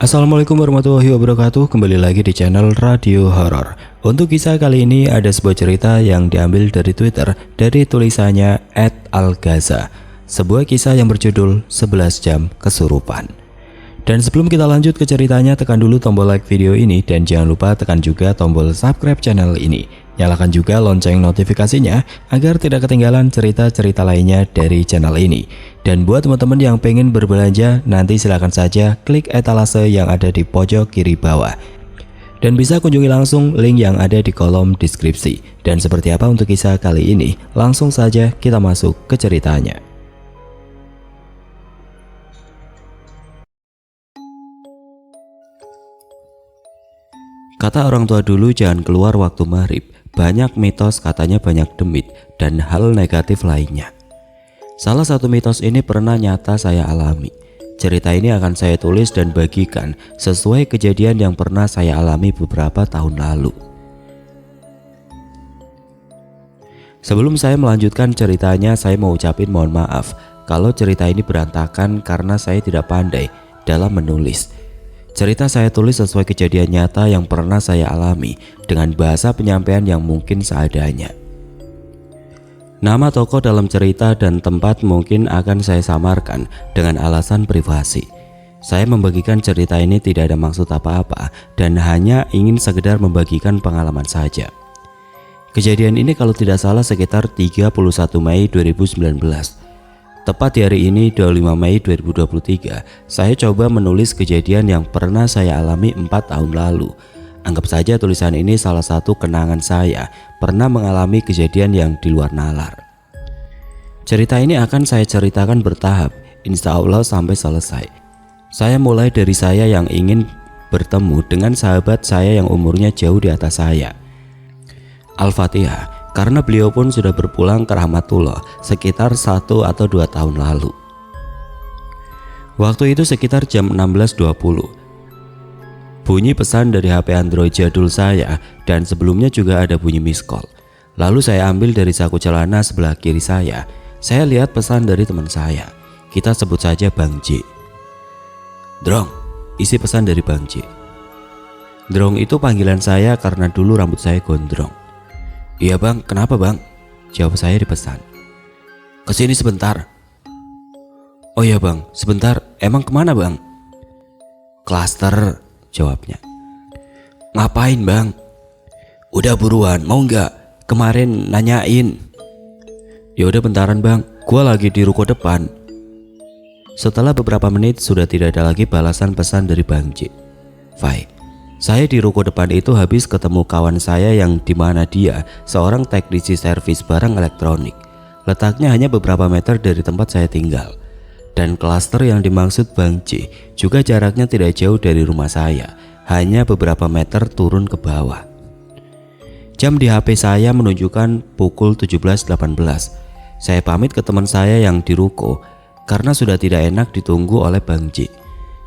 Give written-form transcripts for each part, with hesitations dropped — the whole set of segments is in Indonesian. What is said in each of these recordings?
Assalamualaikum warahmatullahi wabarakatuh. Kembali lagi di channel Radio Horor. Untuk kisah kali ini ada sebuah cerita yang diambil dari Twitter dari tulisannya @algaza. Sebuah kisah yang berjudul 11 jam kesurupan. Dan sebelum kita lanjut ke ceritanya, tekan dulu tombol like video ini dan jangan lupa tekan juga tombol subscribe channel ini. Nyalakan juga lonceng notifikasinya agar tidak ketinggalan cerita-cerita lainnya dari channel ini. Dan buat teman-teman yang pengen berbelanja, nanti silahkan saja klik etalase yang ada di pojok kiri bawah. Dan bisa kunjungi langsung link yang ada di kolom deskripsi. Dan seperti apa untuk kisah kali ini? Langsung saja kita masuk ke ceritanya. Kata orang tua dulu jangan keluar waktu maghrib. Banyak mitos katanya banyak demit dan hal negatif lainnya. Salah satu mitos ini pernah nyata saya alami. Cerita ini akan saya tulis dan bagikan sesuai kejadian yang pernah saya alami beberapa tahun lalu. Sebelum saya melanjutkan ceritanya, saya mau ucapin mohon maaf kalau cerita ini berantakan karena saya tidak pandai dalam menulis. Cerita saya tulis sesuai kejadian nyata yang pernah saya alami dengan bahasa penyampaian yang mungkin seadanya. Nama tokoh dalam cerita dan tempat mungkin akan saya samarkan dengan alasan privasi. Saya membagikan cerita ini tidak ada maksud apa-apa dan hanya ingin sekedar membagikan pengalaman saja. Kejadian ini kalau tidak salah sekitar 31 Mei 2019. Tepat di hari ini 25 Mei 2023, saya coba menulis kejadian yang pernah saya alami 4 tahun lalu. Anggap saja tulisan ini salah satu kenangan saya pernah mengalami kejadian yang di luar nalar. Cerita ini akan saya ceritakan bertahap, insya Allah sampai selesai. Saya mulai dari saya yang ingin bertemu dengan sahabat saya yang umurnya jauh di atas saya. Al-Fatihah. Karena beliau pun sudah berpulang ke rahmatullah sekitar 1 atau 2 tahun lalu. Waktu itu sekitar jam 16.20. Bunyi pesan dari HP Android jadul saya dan sebelumnya juga ada bunyi miss call. Lalu saya ambil dari saku celana sebelah kiri saya. Saya lihat pesan dari teman saya. Kita sebut saja Bang J. Drong, isi pesan dari Bang J. Drong itu panggilan saya karena dulu rambut saya gondrong. Iya bang, kenapa bang? Jawab saya di pesan. Kesini sebentar. Oh iya bang, sebentar. Emang kemana bang? Klaster, jawabnya. Ngapain bang? Udah buruan, mau nggak? Kemarin nanyain. Ya udah bentaran bang, gua lagi di ruko depan. Setelah beberapa menit sudah tidak ada lagi balasan pesan dari Bang J. Fai. Saya di ruko depan itu habis ketemu kawan saya yang dimana dia seorang teknisi servis barang elektronik. Letaknya hanya beberapa meter dari tempat saya tinggal. Dan klaster yang dimaksud Bang J juga jaraknya tidak jauh dari rumah saya, hanya beberapa meter turun ke bawah. Jam di HP saya menunjukkan pukul 17.18. Saya pamit ke teman saya yang di ruko karena sudah tidak enak ditunggu oleh Bang J.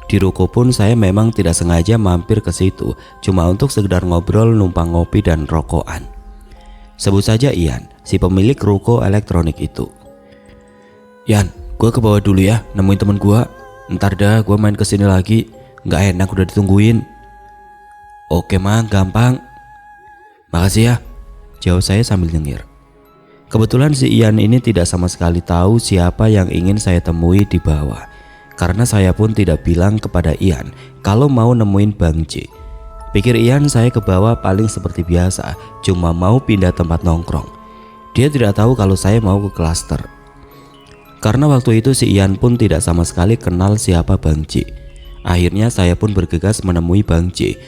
Di ruko pun saya memang tidak sengaja mampir ke situ, cuma untuk sekedar ngobrol, numpang ngopi dan rokokan. Sebut saja Ian, si pemilik ruko elektronik itu. Ian, gue ke bawah dulu ya, nemuin temen gue. Ntar dah gue main kesini lagi, nggak enak udah ditungguin. Oke mang, gampang. Makasih ya, jawab saya sambil nyengir. Kebetulan si Ian ini tidak sama sekali tahu siapa yang ingin saya temui di bawah. Karena saya pun tidak bilang kepada Ian kalau mau nemuin Bang J. Pikir Ian saya ke bawah paling seperti biasa, cuma mau pindah tempat nongkrong. Dia tidak tahu kalau saya mau ke klaster. Karena waktu itu si Ian pun tidak sama sekali kenal siapa Bang J. Akhirnya saya pun bergegas menemui Bang J.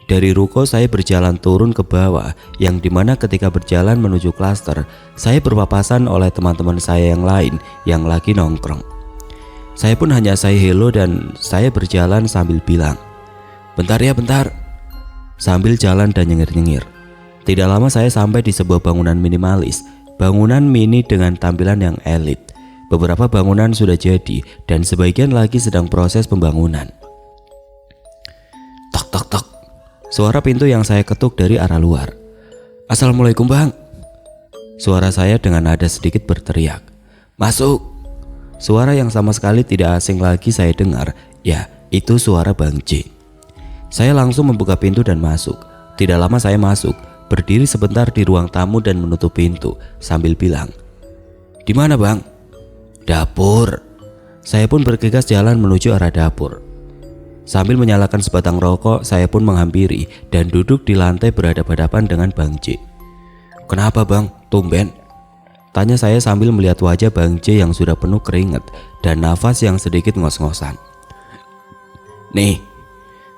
Dari ruko saya berjalan turun ke bawah, yang dimana ketika berjalan menuju klaster, saya berpapasan oleh teman-teman saya yang lain yang lagi nongkrong. Saya pun hanya say hello dan saya berjalan sambil bilang, bentar ya bentar, sambil jalan dan nyengir-nyengir. Tidak lama saya sampai di sebuah bangunan minimalis, bangunan mini dengan tampilan yang elit. Beberapa bangunan sudah jadi dan sebagian lagi sedang proses pembangunan. Tok tok tok, suara pintu yang saya ketuk dari arah luar. Assalamualaikum bang. Suara saya dengan nada sedikit berteriak. Masuk. Suara yang sama sekali tidak asing lagi saya dengar, ya itu suara Bang J. Saya langsung membuka pintu dan masuk. Tidak lama saya masuk, berdiri sebentar di ruang tamu dan menutup pintu sambil bilang, "Di mana bang?" "Dapur." Saya pun bergegas jalan menuju arah dapur. Sambil menyalakan sebatang rokok, saya pun menghampiri dan duduk di lantai berhadapan-hadapan dengan Bang J. "Kenapa bang, tumben?" tanya saya sambil melihat wajah Bang J yang sudah penuh keringat dan nafas yang sedikit ngos-ngosan. "Nih."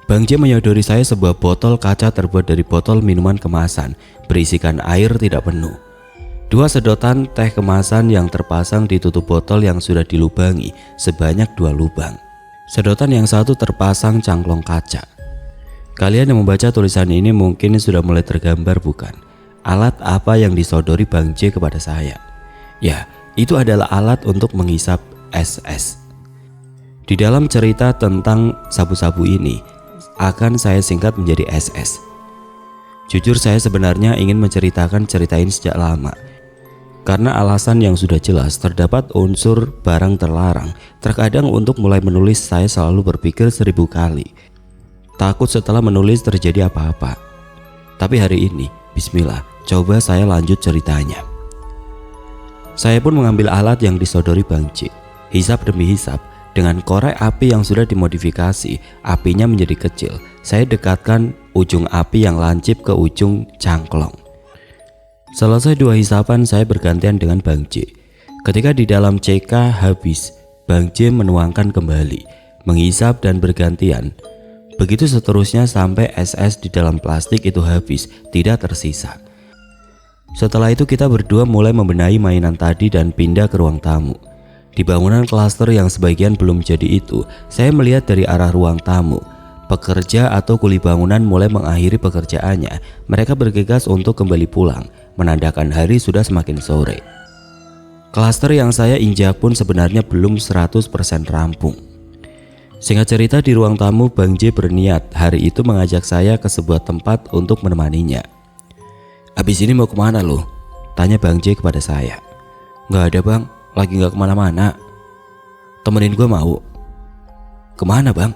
Bang J menyodori saya sebuah botol kaca terbuat dari botol minuman kemasan berisikan air tidak penuh. 2 sedotan teh kemasan yang terpasang di tutup botol yang sudah dilubangi sebanyak 2 lubang. Sedotan yang satu terpasang cangklong kaca. Kalian yang membaca tulisan ini mungkin sudah mulai tergambar bukan? Alat apa yang disodori Bang J kepada saya? Ya, itu adalah alat untuk menghisap SS. Di dalam cerita tentang sabu-sabu ini akan saya singkat menjadi SS. Jujur saya sebenarnya ingin menceritakan cerita ini sejak lama. Karena alasan yang sudah jelas, terdapat unsur barang terlarang. Terkadang untuk mulai menulis saya selalu berpikir 1000 kali. Takut setelah menulis terjadi apa-apa. Tapi hari ini, bismillah, coba saya lanjut ceritanya. Saya pun mengambil alat yang disodori Bang J. Hisap demi hisap, dengan korek api yang sudah dimodifikasi, apinya menjadi kecil. Saya dekatkan ujung api yang lancip ke ujung cangklong. Selesai 2 hisapan, saya bergantian dengan Bang J. Ketika di dalam CK habis, Bang J menuangkan kembali, menghisap dan bergantian. Begitu seterusnya sampai SS di dalam plastik itu habis, tidak tersisa. Setelah itu kita berdua mulai membenahi mainan tadi dan pindah ke ruang tamu. Di bangunan klaster yang sebagian belum jadi itu, saya melihat dari arah ruang tamu. Pekerja atau kuli bangunan mulai mengakhiri pekerjaannya. Mereka bergegas untuk kembali pulang, menandakan hari sudah semakin sore. Klaster yang saya injak pun sebenarnya belum 100% rampung. Singkat cerita, di ruang tamu Bang J berniat hari itu mengajak saya ke sebuah tempat untuk menemaninya. "Abis ini mau kemana lo?" tanya Bang J kepada saya. "Nggak ada bang, lagi nggak kemana-mana." "Temenin gue mau." "Kemana bang?"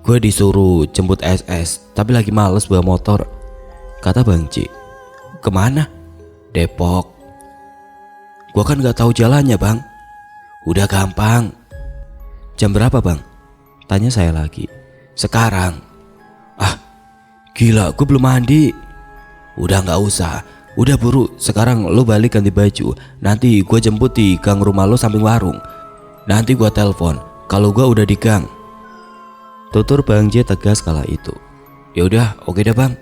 "Gue disuruh jemput SS, tapi lagi males bawa motor," kata Bang J. "Kemana?" "Depok." "Gue kan nggak tahu jalannya bang." "Udah gampang." "Jam berapa bang?" tanya saya lagi. "Sekarang." "Ah gila, gue belum mandi." "Udah nggak usah, udah buru, sekarang lo balik ganti baju. Nanti gue jemput di gang rumah lo samping warung. Nanti gue telepon kalau gue udah di gang," tutur Bang J tegas kala itu. "Ya udah, oke deh bang."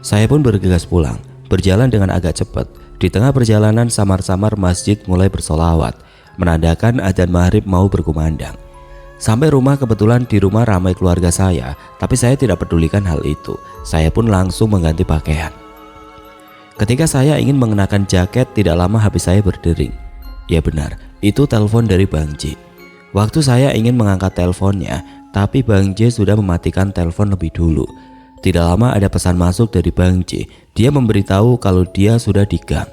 Saya pun bergegas pulang, berjalan dengan agak cepat. Di tengah perjalanan samar-samar masjid mulai bersolawat, menandakan adzan maghrib mau berkumandang. Sampai rumah, kebetulan di rumah ramai keluarga saya, tapi saya tidak pedulikan hal itu. Saya pun langsung mengganti pakaian. Ketika saya ingin mengenakan jaket, tidak lama HP saya berdering. Ya benar, itu telepon dari Bang J. Waktu saya ingin mengangkat teleponnya, tapi Bang J sudah mematikan telepon lebih dulu. Tidak lama ada pesan masuk dari Bang J. Dia memberitahu kalau dia sudah di gang.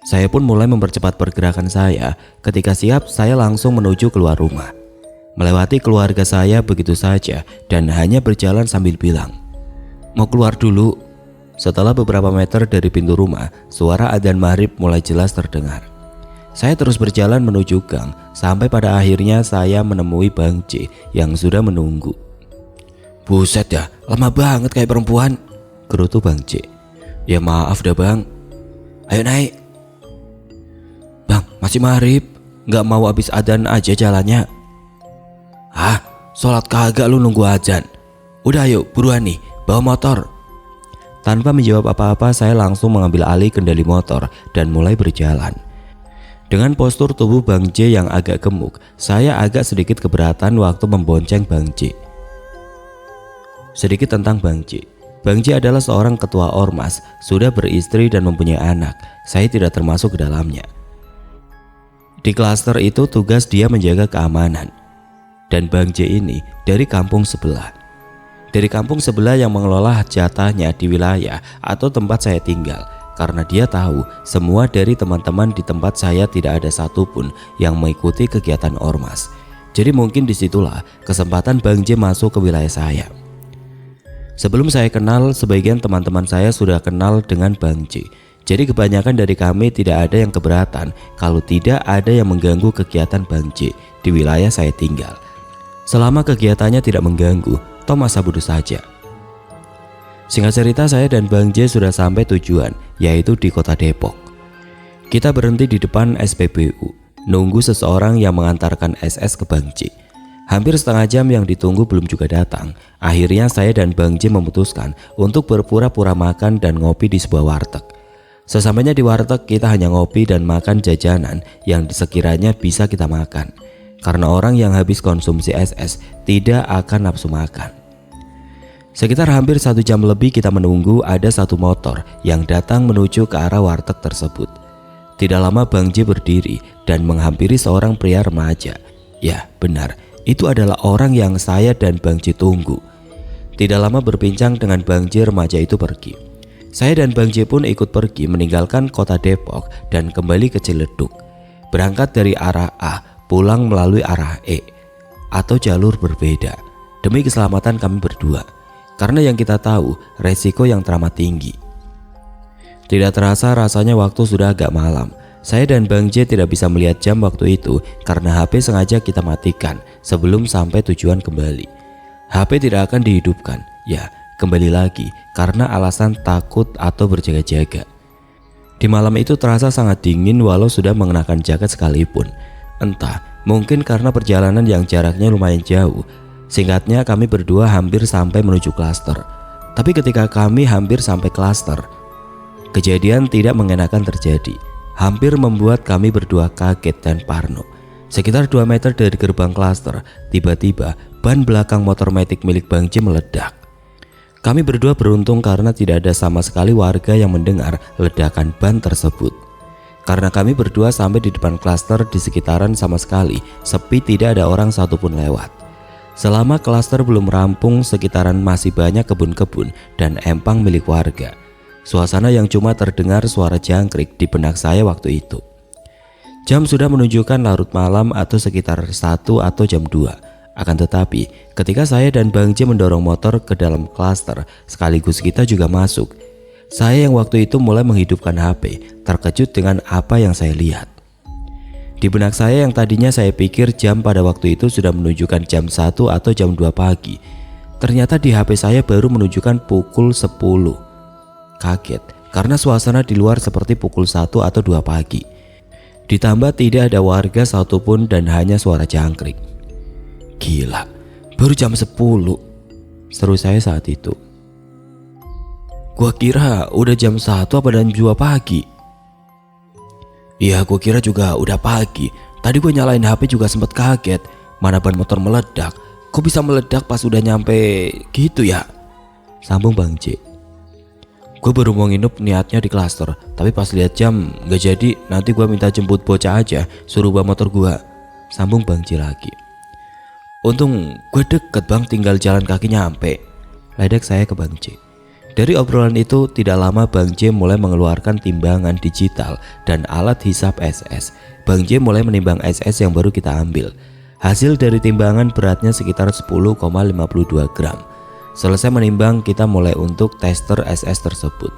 Saya pun mulai mempercepat pergerakan saya. Ketika siap, saya langsung menuju keluar rumah. Melewati keluarga saya begitu saja dan hanya berjalan sambil bilang, "Mau keluar dulu." Setelah beberapa meter dari pintu rumah, suara adzan maghrib mulai jelas terdengar. Saya terus berjalan menuju gang, sampai pada akhirnya saya menemui Bang J yang sudah menunggu. "Buset ya, lama banget kayak perempuan," gerutu Bang J. "Ya maaf dah bang." "Ayo naik." "Bang, masih maghrib, nggak mau habis adzan aja jalannya." "Ah, sholat kagak lu nunggu adzan. Udah ayo buruan nih, bawa motor." Tanpa menjawab apa-apa, saya langsung mengambil alih kendali motor dan mulai berjalan. Dengan postur tubuh Bang J yang agak gemuk, saya agak sedikit keberatan waktu membonceng Bang J. Sedikit tentang Bang J. Bang J adalah seorang ketua ormas, sudah beristri dan mempunyai anak. Saya tidak termasuk ke dalamnya. Di klaster itu tugas dia menjaga keamanan. Dan Bang J ini dari kampung sebelah. Dari kampung sebelah yang mengelola jatahnya di wilayah atau tempat saya tinggal. Karena dia tahu semua dari teman-teman di tempat saya tidak ada satupun yang mengikuti kegiatan ormas. Jadi mungkin disitulah kesempatan Bang J masuk ke wilayah saya. Sebelum saya kenal, sebagian teman-teman saya sudah kenal dengan Bang J. Jadi kebanyakan dari kami tidak ada yang keberatan kalau tidak ada yang mengganggu kegiatan Bang J di wilayah saya tinggal. Selama kegiatannya tidak mengganggu, toh masa bodoh saja. Singkat cerita, saya dan Bang J sudah sampai tujuan, yaitu di kota Depok. Kita berhenti di depan SPBU, nunggu seseorang yang mengantarkan SS ke Bang J. Hampir setengah jam yang ditunggu belum juga datang. Akhirnya saya dan Bang J memutuskan untuk berpura-pura makan dan ngopi di sebuah warteg. Sesampainya di warteg, kita hanya ngopi dan makan jajanan yang sekiranya bisa kita makan. Karena orang yang habis konsumsi SS tidak akan nafsu makan. Sekitar hampir 1 jam lebih kita menunggu ada satu motor yang datang menuju ke arah warteg tersebut. Tidak lama Bang J berdiri dan menghampiri seorang pria remaja. Ya benar, itu adalah orang yang saya dan Bang J tunggu. Tidak lama berbincang dengan Bang J, remaja itu pergi. Saya dan Bang J pun ikut pergi meninggalkan kota Depok dan kembali ke Ciledug. Berangkat dari arah A, pulang melalui arah E atau jalur berbeda demi keselamatan kami berdua. Karena yang kita tahu resiko yang teramat tinggi. Tidak terasa rasanya waktu sudah agak malam. Saya dan Bang J tidak bisa melihat jam waktu itu karena HP sengaja kita matikan sebelum sampai tujuan kembali. HP tidak akan dihidupkan, ya kembali lagi karena alasan takut atau berjaga-jaga. Di malam itu terasa sangat dingin walau sudah mengenakan jaket sekalipun. Entah, mungkin karena perjalanan yang jaraknya lumayan jauh. Singkatnya kami berdua hampir sampai menuju klaster. Tapi ketika kami hampir sampai klaster, kejadian tidak mengenakan terjadi. Hampir membuat kami berdua kaget dan parno. Sekitar 2 meter dari gerbang klaster, tiba-tiba ban belakang motor Matic milik Bang J meledak. Kami berdua beruntung karena tidak ada sama sekali warga yang mendengar ledakan ban tersebut. Karena kami berdua sampai di depan klaster, di sekitaran sama sekali sepi, tidak ada orang satupun lewat. Selama klaster belum rampung, sekitaran masih banyak kebun-kebun dan empang milik warga. Suasana yang cuma terdengar suara jangkrik di benak saya waktu itu. Jam sudah menunjukkan larut malam atau sekitar 1 atau jam 2. Akan tetapi ketika saya dan Bang J mendorong motor ke dalam klaster sekaligus kita juga masuk, saya yang waktu itu mulai menghidupkan HP, terkejut dengan apa yang saya lihat. Di benak saya yang tadinya saya pikir jam pada waktu itu sudah menunjukkan jam 1 atau jam 2 pagi, ternyata di HP saya baru menunjukkan pukul 10. Kaget karena suasana di luar seperti pukul 1 atau 2 pagi. Ditambah tidak ada warga satupun dan hanya suara jangkrik. Gila, baru jam 10, seru saya saat itu. Gua kira udah jam 1 apa dan 2 pagi. Iya, gua kira juga udah pagi. Tadi gua nyalain HP juga sempat kaget. Mana ban motor meledak. Kok bisa meledak pas udah nyampe gitu ya? Sambung Bang J. Gue baru mau nginep niatnya di klaster, tapi pas lihat jam gak jadi, nanti gue minta jemput bocah aja, suruh bawa motor gue. Sambung Bang J lagi. Untung gue deket bang, tinggal jalan kaki nyampe. Ledek saya ke Bang J. Dari obrolan itu tidak lama Bang J mulai mengeluarkan timbangan digital dan alat hisap SS. Bang J mulai menimbang SS yang baru kita ambil. Hasil dari timbangan beratnya sekitar 10,52 gram. Selesai menimbang, kita mulai untuk tester SS tersebut.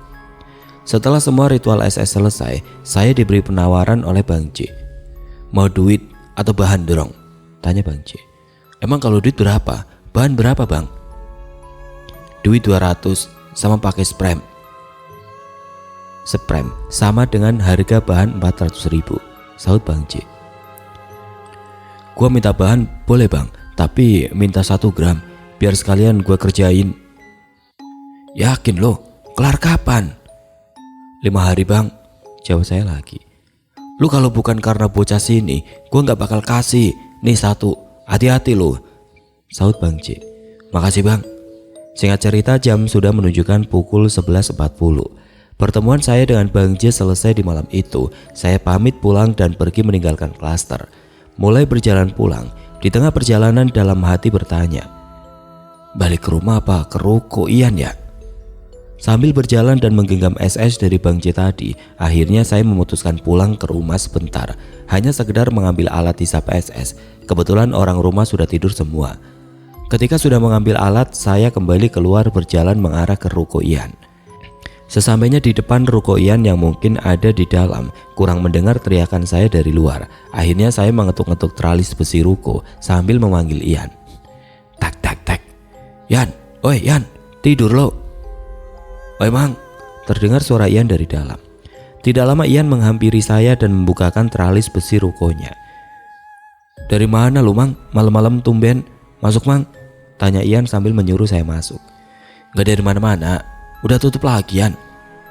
Setelah semua ritual SS selesai, saya diberi penawaran oleh Bang J. Mau duit atau bahan dorong? Tanya Bang J. Emang kalau duit berapa? Bahan berapa bang? Duit 200 sama pakai sprem. Sprem sama dengan harga bahan 400.000, sahut Bang J. Gua minta bahan boleh bang, tapi minta 1 gram. Biar sekalian gue kerjain. Yakin lo? Kelar kapan? 5 hari bang, jawab saya lagi. Lu kalau bukan karena bocah sini, gue gak bakal kasih. Nih 1, hati-hati lo, sahut Bang J. Makasih bang. Singkat cerita, jam sudah menunjukkan pukul 11.40. Pertemuan saya dengan Bang J selesai di malam itu. Saya pamit pulang dan pergi meninggalkan klaster. Mulai berjalan pulang, di tengah perjalanan dalam hati bertanya, balik ke rumah apa ke ruko Ian ya? Sambil berjalan dan menggenggam SS dari Bang J tadi, akhirnya saya memutuskan pulang ke rumah sebentar, hanya sekedar mengambil alat hisap SS. Kebetulan orang rumah sudah tidur semua. Ketika sudah mengambil alat, saya kembali keluar berjalan mengarah ke ruko Ian. Sesampainya di depan ruko Ian yang mungkin ada di dalam, kurang mendengar teriakan saya dari luar. Akhirnya saya mengetuk-ngetuk teralis besi ruko sambil memanggil Ian. Tak tak tak. Ian, oi Ian, tidur lo. Oi Mang, terdengar suara Ian dari dalam. Tidak lama Ian menghampiri saya dan membukakan teralis besi rukonya. Dari mana lu Mang? Malam-malam tumben. Masuk Mang, tanya Ian sambil menyuruh saya masuk. Gak dari mana-mana, udah tutup lagi Ian,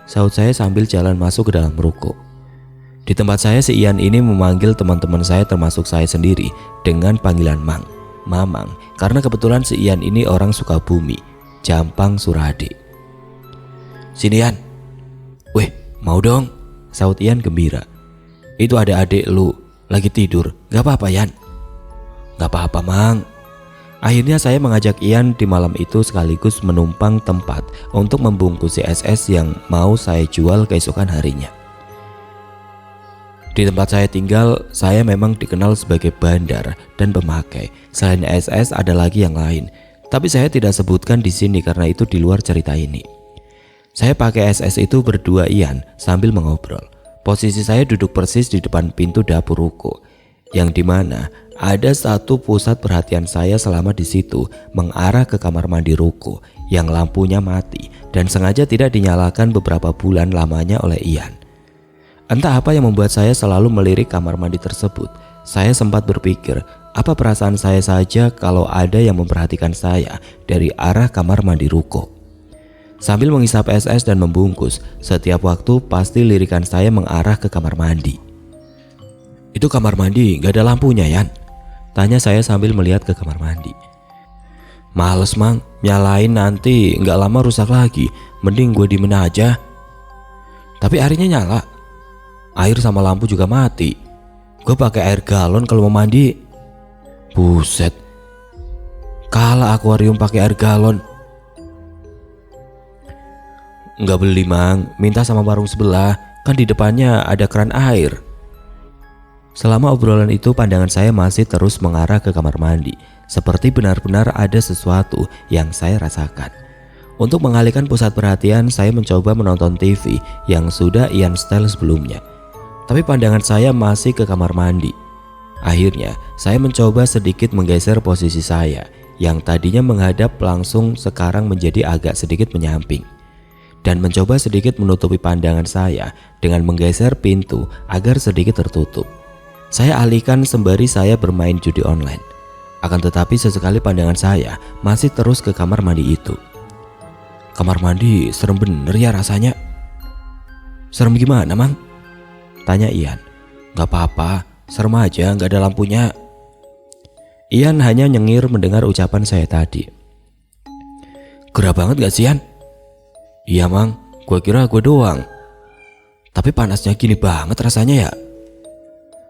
sahut saya sambil jalan masuk ke dalam ruko. Di tempat saya si Ian ini memanggil teman-teman saya termasuk saya sendiri dengan panggilan Mang, Mamang, karena kebetulan si Ian ini orang Sukabumi, Jampang Surade. Sini Ian. Weh, mau dong, sahut Ian gembira. Itu ada adik lu, lagi tidur, gak apa-apa Ian. Gak apa-apa Mang. Akhirnya saya mengajak Ian di malam itu sekaligus menumpang tempat untuk membungkus SS yang mau saya jual keesokan harinya. Di tempat saya tinggal, saya memang dikenal sebagai bandar dan pemakai. Selain SS ada lagi yang lain, tapi saya tidak sebutkan di sini karena itu di luar cerita ini. Saya pakai SS itu berdua Ian sambil mengobrol. Posisi saya duduk persis di depan pintu dapur ruko, yang dimana ada satu pusat perhatian saya selama di situ mengarah ke kamar mandi ruko yang lampunya mati dan sengaja tidak dinyalakan beberapa bulan lamanya oleh Ian. Entah apa yang membuat saya selalu melirik kamar mandi tersebut. Saya sempat berpikir, apa perasaan saya saja kalau ada yang memperhatikan saya dari arah kamar mandi ruko. Sambil menghisap SS dan membungkus, setiap waktu pasti lirikan saya mengarah ke kamar mandi. Itu kamar mandi gak ada lampunya Yan? Tanya saya sambil melihat ke kamar mandi. Males Mang, nyalain nanti gak lama rusak lagi. Mending gue diemin aja. Tapi airnya nyala. Air sama lampu juga mati. Gue pakai air galon kalau mau mandi. Buset, kalah akuarium pakai air galon. Gak beli Mang, minta sama warung sebelah. Kan di depannya ada keran air. Selama obrolan itu pandangan saya masih terus mengarah ke kamar mandi, seperti benar-benar ada sesuatu yang saya rasakan. Untuk mengalihkan pusat perhatian, saya mencoba menonton TV yang sudah Ian setel sebelumnya. Tapi pandangan saya masih ke kamar mandi. Akhirnya saya mencoba sedikit menggeser posisi saya, yang tadinya menghadap langsung sekarang menjadi agak sedikit menyamping, dan mencoba sedikit menutupi pandangan saya dengan menggeser pintu agar sedikit tertutup. Saya alihkan sembari saya bermain judi online. Akan tetapi sesekali pandangan saya masih terus ke kamar mandi itu. Kamar mandi serem bener ya rasanya. Serem gimana Mang? Tanya Ian. Gak apa-apa, serem aja gak ada lampunya. Ian hanya nyengir mendengar ucapan saya tadi. Gerah banget gak sih Ian? Iya Mang, gue kira gue doang. Tapi panasnya gini banget rasanya ya.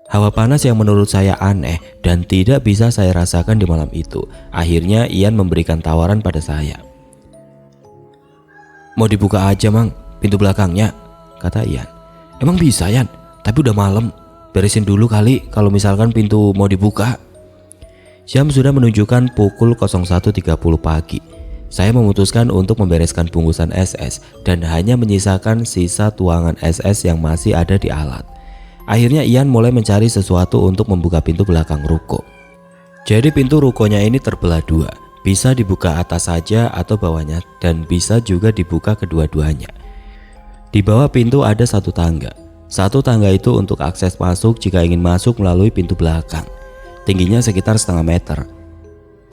Hawa panas yang menurut saya aneh dan tidak bisa saya rasakan di malam itu. Akhirnya Ian memberikan tawaran pada saya. Mau dibuka aja Mang, pintu belakangnya, kata Ian. Emang bisa Ian? Tapi udah malam, beresin dulu kali kalau misalkan pintu mau dibuka. Jam sudah menunjukkan pukul 01.30 pagi. Saya memutuskan untuk membereskan bungkusan SS dan hanya menyisakan sisa tuangan SS yang masih ada di alat. Akhirnya Ian mulai mencari sesuatu untuk membuka pintu belakang ruko. Jadi pintu rukonya ini terbelah dua, bisa dibuka atas saja atau bawahnya dan bisa juga dibuka kedua-duanya. Di bawah pintu ada satu tangga. Satu tangga itu untuk akses masuk jika ingin masuk melalui pintu belakang. Tingginya sekitar setengah meter.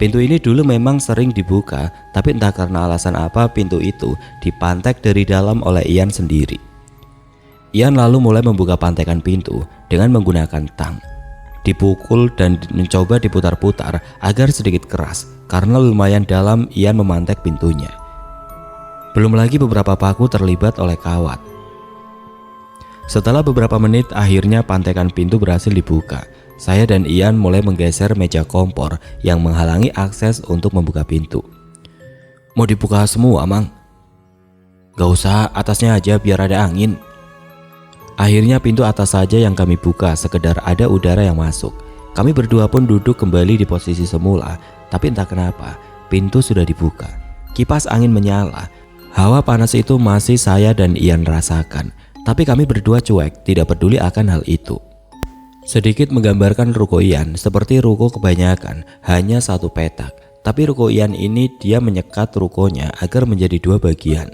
Pintu ini dulu memang sering dibuka, tapi entah karena alasan apa pintu itu dipantek dari dalam oleh Ian sendiri. Ian lalu mulai membuka pantekan pintu dengan menggunakan tang. Dipukul dan mencoba diputar-putar agar sedikit keras karena lumayan dalam Ian memantek pintunya. Belum lagi beberapa paku terlibat oleh kawat. Setelah beberapa menit akhirnya pantekan pintu berhasil dibuka. Saya dan Ian mulai menggeser meja kompor yang menghalangi akses untuk membuka pintu. Mau dibuka semua Mang? Gak usah, atasnya aja biar ada angin. Akhirnya pintu atas saja yang kami buka, sekedar ada udara yang masuk. Kami berdua pun duduk kembali di posisi semula, tapi entah kenapa pintu sudah dibuka. Kipas angin menyala. Hawa panas itu masih saya dan Ian rasakan, tapi kami berdua cuek, tidak peduli akan hal itu. Sedikit menggambarkan ruko Ian, seperti ruko kebanyakan, hanya satu petak. Tapi ruko Ian ini dia menyekat rukonya agar menjadi dua bagian.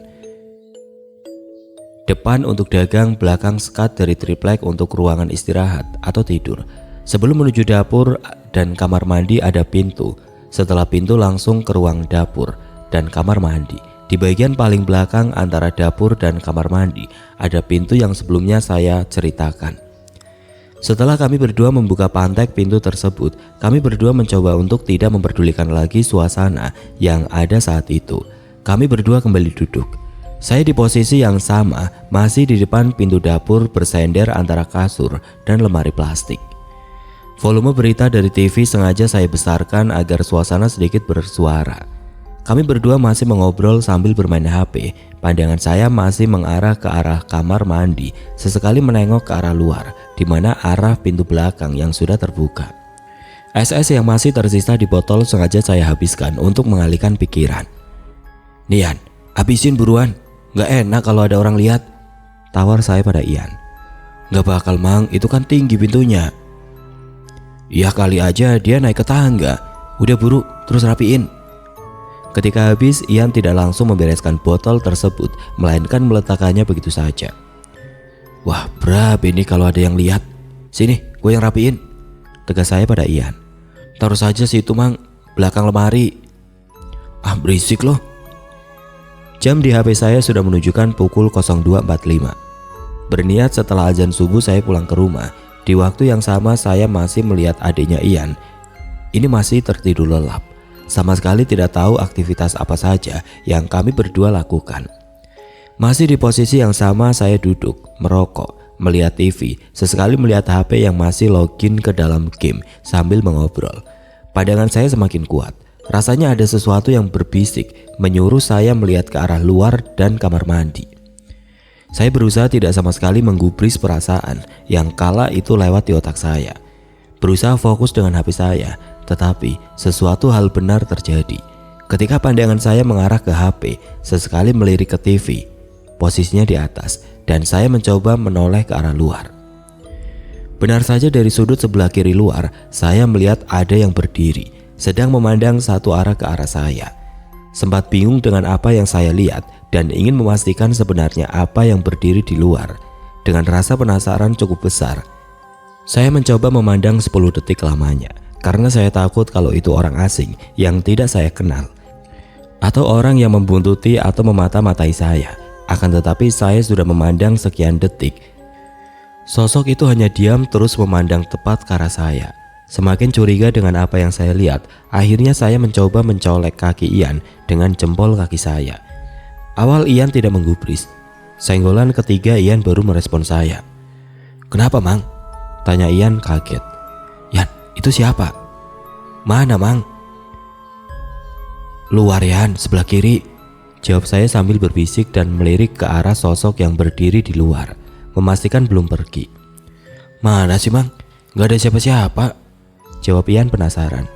Depan untuk dagang, belakang sekat dari triplek untuk ruangan istirahat atau tidur. Sebelum menuju dapur dan kamar mandi ada pintu. Setelah pintu langsung ke ruang dapur dan kamar mandi. Di bagian paling belakang antara dapur dan kamar mandi ada pintu yang sebelumnya saya ceritakan. Setelah kami berdua membuka pantek pintu tersebut, kami berdua mencoba untuk tidak memperdulikan lagi suasana yang ada saat itu. Kami berdua kembali duduk. Saya di posisi yang sama, masih di depan pintu dapur bersender antara kasur dan lemari plastik. Volume berita dari TV sengaja saya besarkan agar suasana sedikit bersuara. Kami berdua masih mengobrol sambil bermain HP. Pandangan saya masih mengarah ke arah kamar mandi, sesekali menengok ke arah luar, di mana arah pintu belakang yang sudah terbuka. SS yang masih tersisa di botol sengaja saya habiskan untuk mengalihkan pikiran. "Nian, habisin buruan, gak enak kalau ada orang lihat," tawar saya pada Ian. "Gak bakal Mang, itu kan tinggi pintunya." "Ya kali aja dia naik ke tangga. Udah buru, terus rapiin." Ketika habis, Ian tidak langsung membereskan botol tersebut, melainkan meletakkannya begitu saja. "Wah Brab, ini kalau ada yang lihat. Sini, gue yang rapiin," tegas saya pada Ian. "Taruh saja situ Mang, belakang lemari." "Ah berisik loh." Jam di HP saya sudah menunjukkan pukul 02.45. Berniat setelah azan subuh saya pulang ke rumah. Di waktu yang sama saya masih melihat adiknya Ian. Ini masih tertidur lelap. Sama sekali tidak tahu aktivitas apa saja yang kami berdua lakukan. Masih di posisi yang sama saya duduk, merokok, melihat TV, sesekali melihat HP yang masih login ke dalam game sambil mengobrol. Pandangan saya semakin kuat. Rasanya ada sesuatu yang berbisik menyuruh saya melihat ke arah luar dan kamar mandi. Saya berusaha tidak sama sekali menggubris perasaan yang kala itu lewat di otak saya. Berusaha fokus dengan HP saya, tetapi sesuatu hal benar terjadi. Ketika pandangan saya mengarah ke HP, sesekali melirik ke TV. Posisinya di atas, dan saya mencoba menoleh ke arah luar. Benar saja dari sudut sebelah kiri luar, saya melihat ada yang berdiri, sedang memandang satu arah ke arah saya. Sempat bingung dengan apa yang saya lihat dan ingin memastikan sebenarnya apa yang berdiri di luar. Dengan rasa penasaran cukup besar, saya mencoba memandang 10 detik lamanya, karena saya takut kalau itu orang asing yang tidak saya kenal, atau orang yang membuntuti atau memata-matai saya. Akan tetapi saya sudah memandang sekian detik. Sosok itu hanya diam terus memandang tepat ke arah saya. Semakin curiga dengan apa yang saya lihat, akhirnya saya mencoba mencolek kaki Ian dengan jempol kaki saya. Awal Ian tidak menggubris. Senggolan ketiga Ian baru merespon saya. "Kenapa Mang?" tanya Ian kaget. "Yan, itu siapa?" "Mana Mang?" "Luar Yan, sebelah kiri," jawab saya sambil berbisik dan melirik ke arah sosok yang berdiri di luar, memastikan belum pergi. "Mana sih Mang? Gak ada siapa-siapa," jawab Ian penasaran.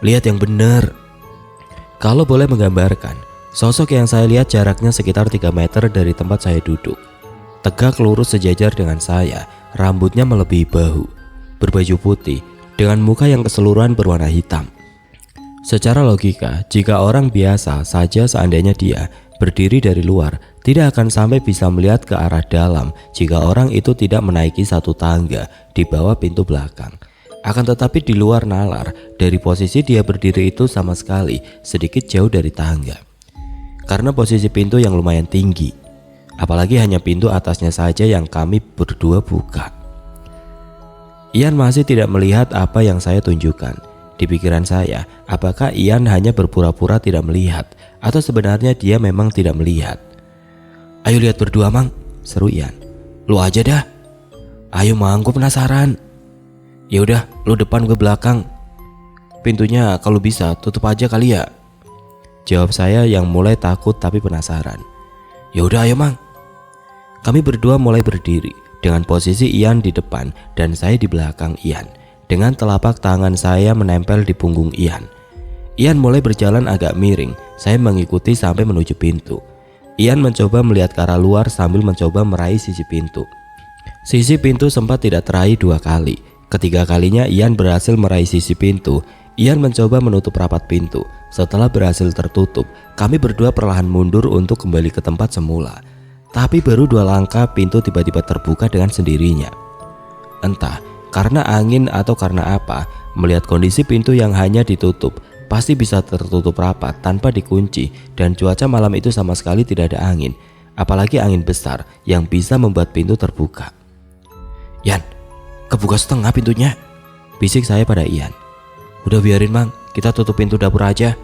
"Lihat yang bener." Kalau boleh menggambarkan, sosok yang saya lihat jaraknya sekitar 3 meter dari tempat saya duduk. Tegak lurus sejajar dengan saya, rambutnya melebihi bahu, berbaju putih, dengan muka yang keseluruhan berwarna hitam. Secara logika, jika orang biasa saja seandainya dia berdiri dari luar, tidak akan sampai bisa melihat ke arah dalam jika orang itu tidak menaiki satu tangga di bawah pintu belakang. Akan tetapi di luar nalar, dari posisi dia berdiri itu sama sekali sedikit jauh dari tangga. Karena posisi pintu yang lumayan tinggi, apalagi hanya pintu atasnya saja yang kami berdua buka. Ian masih tidak melihat apa yang saya tunjukkan. Di pikiran saya, apakah Ian hanya berpura-pura tidak melihat, atau sebenarnya dia memang tidak melihat? "Ayo lihat berdua Mang," seru Ian. "Lu aja dah." "Ayo Mang, gue penasaran." "Ya udah, lu depan gue belakang. Pintunya kalau bisa tutup aja kali ya," jawab saya yang mulai takut tapi penasaran. Ya udah ayo Mang. Kami berdua mulai berdiri dengan posisi Ian di depan dan saya di belakang Ian. Dengan telapak tangan saya menempel di punggung Ian. Ian mulai berjalan agak miring. Saya mengikuti sampai menuju pintu. Ian mencoba melihat ke arah luar sambil mencoba meraih sisi pintu. Sisi pintu sempat tidak teraih 2 kali. Ketiga kalinya Ian berhasil meraih sisi pintu. Ian mencoba menutup rapat pintu. Setelah berhasil tertutup, kami berdua perlahan mundur untuk kembali ke tempat semula. Tapi baru 2 langkah pintu tiba-tiba terbuka dengan sendirinya. Entah karena angin atau karena apa, melihat kondisi pintu yang hanya ditutup, pasti bisa tertutup rapat tanpa dikunci, dan cuaca malam itu sama sekali tidak ada angin, apalagi angin besar yang bisa membuat pintu terbuka. Ian, kebuka setengah pintunya, bisik saya pada Ian. Udah biarin Mang, kita tutup pintu dapur aja,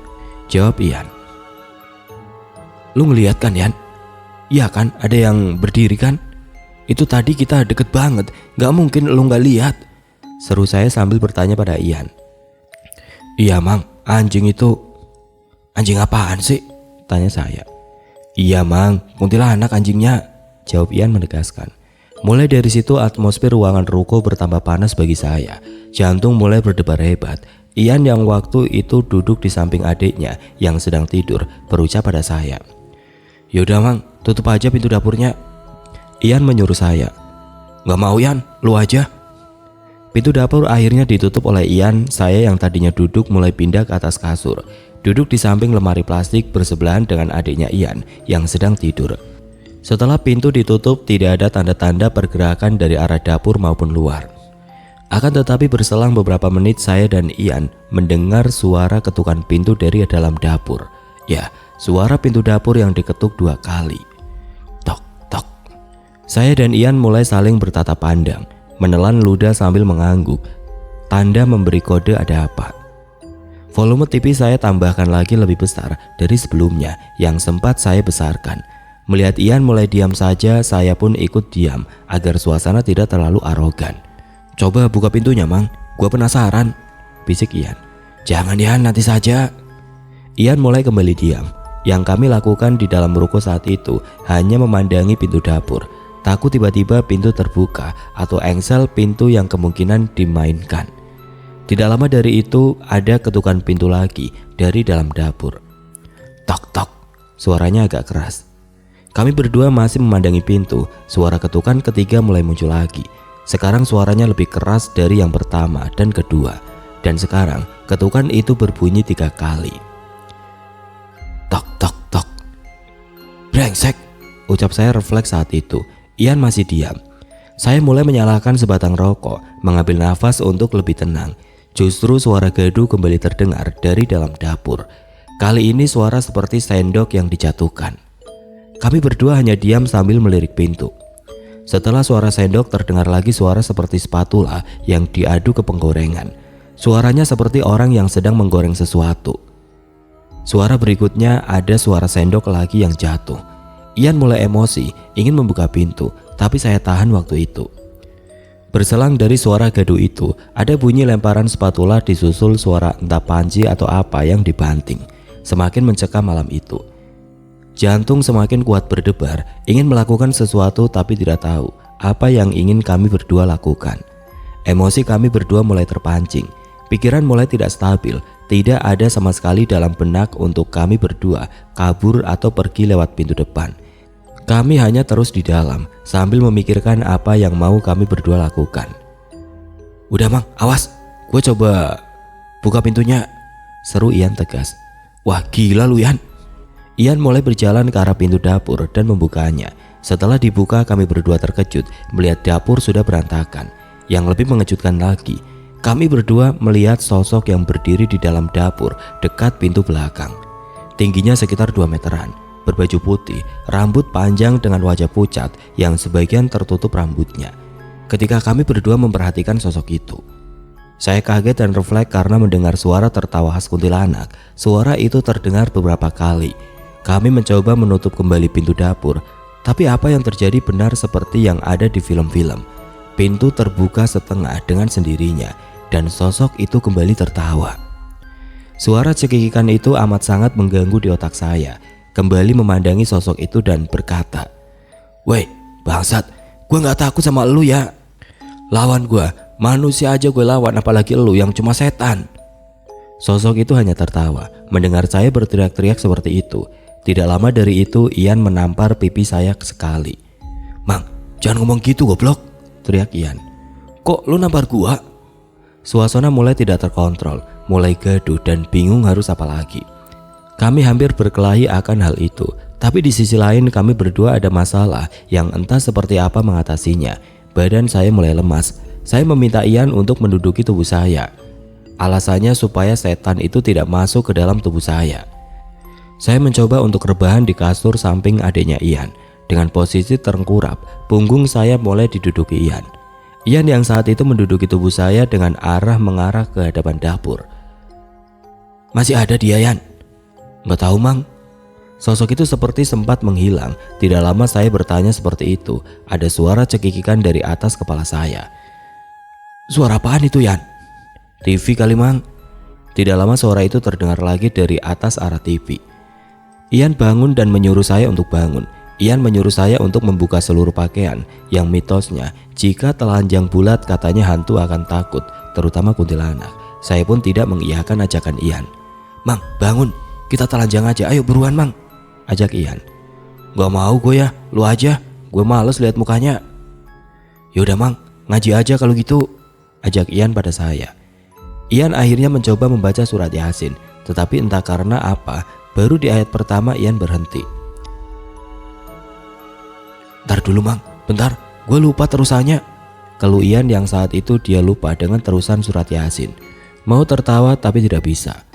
jawab Ian. Lu ngeliat kan Ian? Iya kan, ada yang berdiri kan? Itu tadi kita deket banget, gak mungkin lu gak lihat, seru saya sambil bertanya pada Ian. Iya Mang, anjing itu. Anjing apaan sih? Tanya saya. Iya Mang, kuntilanak anjingnya, jawab Ian menegaskan. Mulai dari situ atmosfer ruangan ruko bertambah panas bagi saya. Jantung mulai berdebar hebat. Ian yang waktu itu duduk di samping adiknya yang sedang tidur berucap pada saya. Yaudah Mang, tutup aja pintu dapurnya, Ian menyuruh saya. Gak mau Ian, lu aja. Pintu dapur akhirnya ditutup oleh Ian. Saya yang tadinya duduk mulai pindah ke atas kasur, duduk di samping lemari plastik bersebelahan dengan adiknya Ian yang sedang tidur. Setelah pintu ditutup, tidak ada tanda-tanda pergerakan dari arah dapur maupun luar. Akan tetapi berselang beberapa menit saya dan Ian mendengar suara ketukan pintu dari dalam dapur. Ya, suara pintu dapur yang diketuk 2 kali. Tok, tok. Saya dan Ian mulai saling bertatap pandang, menelan ludah sambil mengangguk, tanda memberi kode ada apa. Volume TV saya tambahkan lagi lebih besar dari sebelumnya yang sempat saya besarkan. Melihat Ian mulai diam saja, saya pun ikut diam agar suasana tidak terlalu arogan. Coba buka pintunya Mang, gua penasaran, bisik Ian. Jangan Ian, nanti saja. Ian mulai kembali diam. Yang kami lakukan di dalam ruko saat itu hanya memandangi pintu dapur. Takut tiba-tiba pintu terbuka atau engsel pintu yang kemungkinan dimainkan. Tidak lama dari itu ada ketukan pintu lagi dari dalam dapur. Tok tok, suaranya agak keras. Kami berdua masih memandangi pintu. Suara ketukan ketiga mulai muncul lagi. Sekarang suaranya lebih keras dari yang pertama dan kedua. Dan sekarang ketukan itu berbunyi 3 kali. Tok tok tok. Brengsek, ucap saya refleks saat itu. Ian masih diam. Saya mulai menyalakan sebatang rokok, mengambil nafas untuk lebih tenang. Justru suara gaduh kembali terdengar dari dalam dapur. Kali ini suara seperti sendok yang dijatuhkan. Kami berdua hanya diam sambil melirik pintu. Setelah suara sendok terdengar lagi suara seperti spatula yang diadu ke penggorengan. Suaranya seperti orang yang sedang menggoreng sesuatu. Suara berikutnya ada suara sendok lagi yang jatuh. Ian mulai emosi, ingin membuka pintu, tapi saya tahan waktu itu. Berselang dari suara gaduh itu, ada bunyi lemparan spatula disusul suara entah panci atau apa yang dibanting. Semakin mencekam malam itu. Jantung semakin kuat berdebar, ingin melakukan sesuatu tapi tidak tahu apa yang ingin kami berdua lakukan. Emosi kami berdua mulai terpancing, pikiran mulai tidak stabil, tidak ada sama sekali dalam benak untuk kami berdua kabur atau pergi lewat pintu depan. Kami hanya terus di dalam sambil memikirkan apa yang mau kami berdua lakukan. Udah Mang, awas, gue coba buka pintunya, seru Ian tegas. Wah gila lu Ian. Ian mulai berjalan ke arah pintu dapur dan membukanya. Setelah dibuka, kami berdua terkejut melihat dapur sudah berantakan. Yang lebih mengejutkan lagi, kami berdua melihat sosok yang berdiri di dalam dapur dekat pintu belakang. Tingginya sekitar 2 meteran, berbaju putih, rambut panjang dengan wajah pucat yang sebagian tertutup rambutnya. Ketika kami berdua memperhatikan sosok itu, saya kaget dan refleks karena mendengar suara tertawa khas kuntilanak. Suara itu terdengar beberapa kali. Kami mencoba menutup kembali pintu dapur, tapi apa yang terjadi benar seperti yang ada di film-film. Pintu terbuka setengah dengan sendirinya dan sosok itu kembali tertawa. Suara cekikikan itu amat sangat mengganggu di otak saya. kembali memandangi sosok itu dan berkata, "Weh, bangsat, gue gak takut sama lu ya. Lawan gue, manusia aja gue lawan, apalagi lu yang cuma setan." Sosok itu hanya tertawa mendengar saya berteriak-teriak seperti itu. Tidak lama dari itu Ian menampar pipi saya sekali. "Mang, jangan ngomong gitu goblok," teriak Ian. "Kok lu nampar gua?" Suasana mulai tidak terkontrol, mulai gaduh dan bingung harus apa lagi. Kami hampir berkelahi akan hal itu, tapi di sisi lain kami berdua ada masalah yang entah seperti apa mengatasinya. Badan saya mulai lemas. Saya meminta Ian untuk menduduki tubuh saya. Alasannya supaya setan itu tidak masuk ke dalam tubuh saya. Saya mencoba untuk rebahan di kasur samping adiknya Ian. Dengan posisi terengkurap, punggung saya mulai diduduki Ian. Ian yang saat itu menduduki tubuh saya dengan mengarah ke hadapan dapur. "Masih ada dia, Ian?" "Nggak tahu, Mang." Sosok itu seperti sempat menghilang. Tidak lama saya bertanya seperti itu, ada suara cekikikan dari atas kepala saya. "Suara apaan itu, Ian?" "TV kali, Mang." Tidak lama suara itu terdengar lagi dari atas arah TV. Ian bangun dan menyuruh saya untuk bangun. Ian menyuruh saya untuk membuka seluruh pakaian yang mitosnya jika telanjang bulat katanya hantu akan takut, terutama kuntilanak. Saya pun tidak mengiyakan ajakan Ian. "Mang, bangun, kita telanjang aja, ayo buruan Mang," ajak Ian. "Gak mau gue ya, lu aja, gue males lihat mukanya." "Yaudah Mang, ngaji aja kalau gitu," ajak Ian pada saya. Ian akhirnya mencoba membaca surat Yasin, tetapi entah karena apa, baru di ayat pertama Ian berhenti. "Ntar dulu Mang, bentar, gue lupa terusannya," keluh Ian yang saat itu dia lupa dengan terusan surat Yasin. Mau tertawa tapi tidak bisa,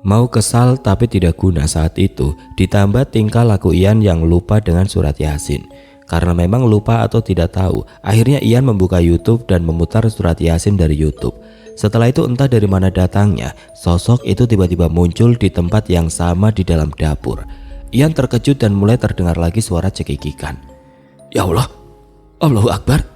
mau kesal tapi tidak guna saat itu, ditambah tingkah laku Ian yang lupa dengan surat Yasin. Karena memang lupa atau tidak tahu, akhirnya Ian membuka YouTube dan memutar surat Yasin dari YouTube. Setelah itu entah dari mana datangnya, sosok itu tiba-tiba muncul di tempat yang sama di dalam dapur. Ian terkejut dan mulai terdengar lagi suara cekikikan. "Ya Allah, Allahu Akbar."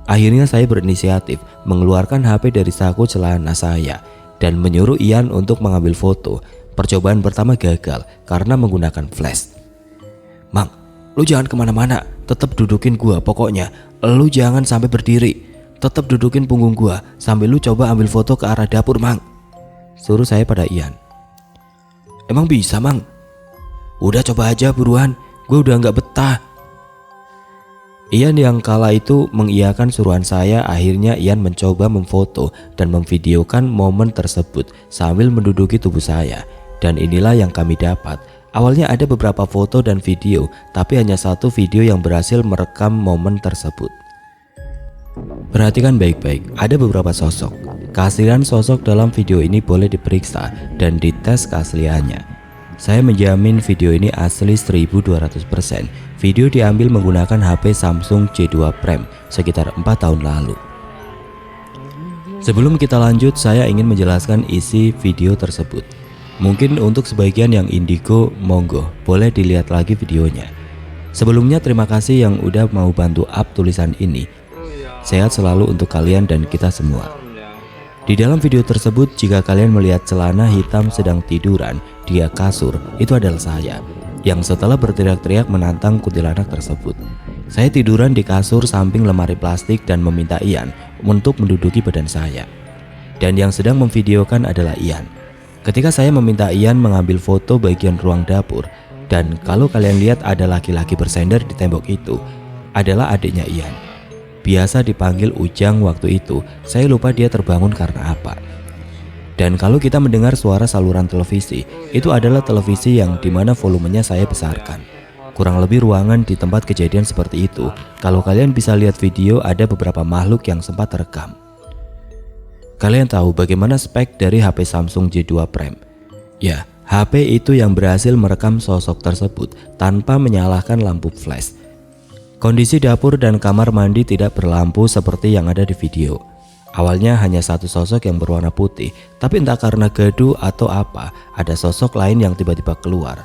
Akhirnya saya berinisiatif mengeluarkan HP dari saku celana saya dan menyuruh Ian untuk mengambil foto. Percobaan pertama gagal karena menggunakan flash. "Mang, lu jangan kemana-mana, tetap dudukin gua pokoknya. Lu jangan sampai berdiri, tetap dudukin punggung gua sambil lu coba ambil foto ke arah dapur Mang," suruh saya pada Ian. "Emang bisa Mang?" "Udah coba aja buruan, gua udah gak betah." Ian yang kala itu mengiyakan suruhan saya. Akhirnya Ian mencoba memfoto dan memvideokan momen tersebut sambil menduduki tubuh saya. Dan inilah yang kami dapat. Awalnya ada beberapa foto dan video, tapi hanya satu video yang berhasil merekam momen tersebut. Perhatikan baik-baik, ada beberapa sosok. Keaslian sosok dalam video ini boleh diperiksa dan dites keasliannya. Saya menjamin video ini asli 1200%. Video diambil menggunakan HP Samsung J2 Prime sekitar 4 tahun lalu. Sebelum kita lanjut, saya ingin menjelaskan isi video tersebut. Mungkin untuk sebagian yang indigo, monggo boleh dilihat lagi videonya. Sebelumnya terima kasih yang udah mau bantu up tulisan ini. Sehat selalu untuk kalian dan kita semua. Di dalam video tersebut, jika kalian melihat celana hitam sedang tiduran di kasur, itu adalah saya yang setelah berteriak-teriak menantang kuntilanak tersebut. Saya tiduran di kasur samping lemari plastik dan meminta Ian untuk menduduki badan saya. Dan yang sedang memvideokan adalah Ian. Ketika saya meminta Ian mengambil foto bagian ruang dapur, dan kalau kalian lihat ada laki-laki bersender di tembok itu, adalah adiknya Ian. Biasa dipanggil Ujang waktu itu, saya lupa dia terbangun karena apa. Dan kalau kita mendengar suara saluran televisi, itu adalah televisi yang dimana volumenya saya besarkan. Kurang lebih ruangan di tempat kejadian seperti itu. Kalau kalian bisa lihat video, ada beberapa makhluk yang sempat terekam. Kalian tahu bagaimana spek dari HP Samsung J2 Prime? Ya, HP itu yang berhasil merekam sosok tersebut tanpa menyalakan lampu flash. Kondisi dapur dan kamar mandi tidak berlampu seperti yang ada di video. Awalnya hanya satu sosok yang berwarna putih, tapi entah karena gaduh atau apa, ada sosok lain yang tiba-tiba keluar.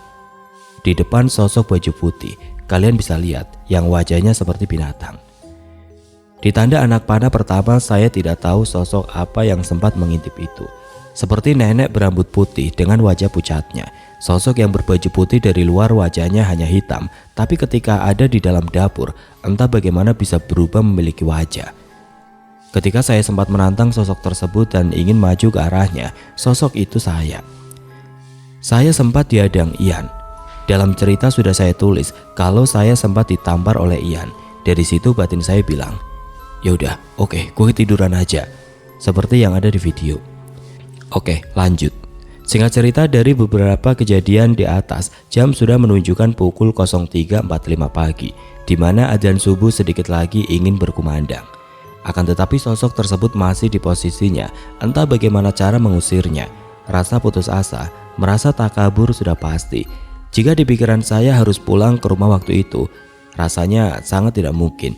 Di depan sosok baju putih, kalian bisa lihat yang wajahnya seperti binatang. Di tanda anak panah pertama, saya tidak tahu sosok apa yang sempat mengintip itu. Seperti nenek berambut putih dengan wajah pucatnya. Sosok yang berbaju putih dari luar wajahnya hanya hitam, tapi ketika ada di dalam dapur, entah bagaimana bisa berubah memiliki wajah. Ketika saya sempat menantang sosok tersebut dan ingin maju ke arahnya, sosok itu saya. Saya sempat dihadang Ian. Dalam cerita sudah saya tulis kalau saya sempat ditampar oleh Ian. Dari situ batin saya bilang, "Yaudah, oke, gue tiduran aja." Seperti yang ada di video. Oke, lanjut. Singkat cerita, dari beberapa kejadian di atas, jam sudah menunjukkan pukul 03.45 pagi, di mana adzan subuh sedikit lagi ingin berkumandang. Akan tetapi sosok tersebut masih di posisinya, entah bagaimana cara mengusirnya. Rasa putus asa, merasa tak kabur sudah pasti. Jika di pikiran saya harus pulang ke rumah waktu itu, rasanya sangat tidak mungkin.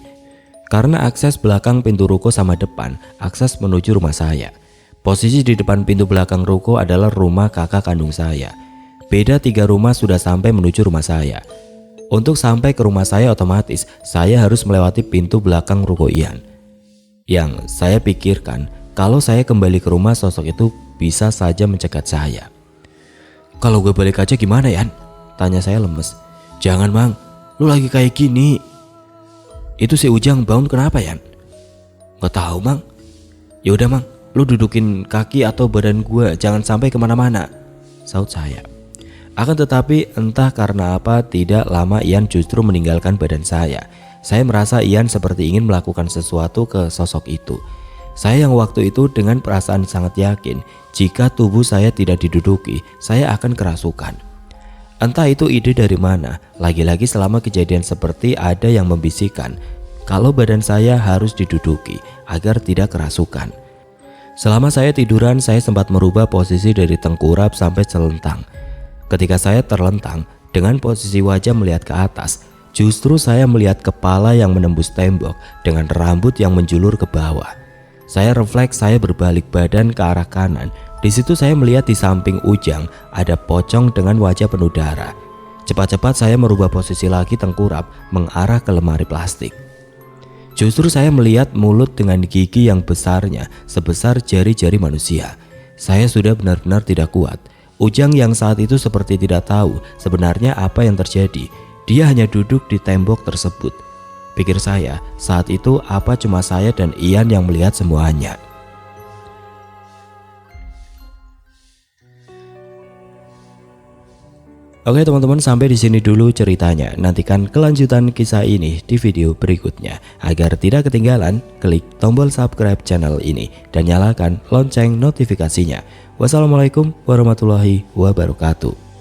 Karena akses belakang pintu ruko sama depan, akses menuju rumah saya. Posisi di depan pintu belakang ruko adalah rumah kakak kandung saya. Beda 3 rumah sudah sampai menuju rumah saya. Untuk sampai ke rumah saya otomatis saya harus melewati pintu belakang ruko Ian. Yang saya pikirkan, kalau saya kembali ke rumah, sosok itu bisa saja mencegat saya. "Kalau gue balik aja gimana, Yan?" tanya saya lemes. "Jangan, Mang, lu lagi kayak gini." "Itu si Ujang Baun kenapa, Yan?" "Gak tahu, Mang." "Ya udah, Mang, lu dudukin kaki atau badan gue, jangan sampai kemana-mana," saut saya. Akan tetapi entah karena apa, tidak lama Ian justru meninggalkan badan saya. Saya merasa Ian seperti ingin melakukan sesuatu ke sosok itu. Saya yang waktu itu dengan perasaan sangat yakin jika tubuh saya tidak diduduki, saya akan kerasukan. Entah itu ide dari mana, lagi-lagi selama kejadian seperti ada yang membisikkan kalau badan saya harus diduduki agar tidak kerasukan. Selama saya tiduran, saya sempat merubah posisi dari tengkurap sampai celentang. Ketika saya terlentang dengan posisi wajah melihat ke atas, justru saya melihat kepala yang menembus tembok dengan rambut yang menjulur ke bawah. Saya refleks, saya berbalik badan ke arah kanan. Di situ saya melihat di samping Ujang ada pocong dengan wajah penuh darah. Cepat-cepat saya merubah posisi lagi tengkurap mengarah ke lemari plastik. Justru saya melihat mulut dengan gigi yang besarnya sebesar jari-jari manusia. Saya sudah benar-benar tidak kuat. Ujang yang saat itu seperti tidak tahu sebenarnya apa yang terjadi. Dia hanya duduk di tembok tersebut. Pikir saya, saat itu apa cuma saya dan Ian yang melihat semuanya. Oke teman-teman, sampai di sini dulu ceritanya. Nantikan kelanjutan kisah ini di video berikutnya. Agar tidak ketinggalan, klik tombol subscribe channel ini dan nyalakan lonceng notifikasinya. Wassalamualaikum warahmatullahi wabarakatuh.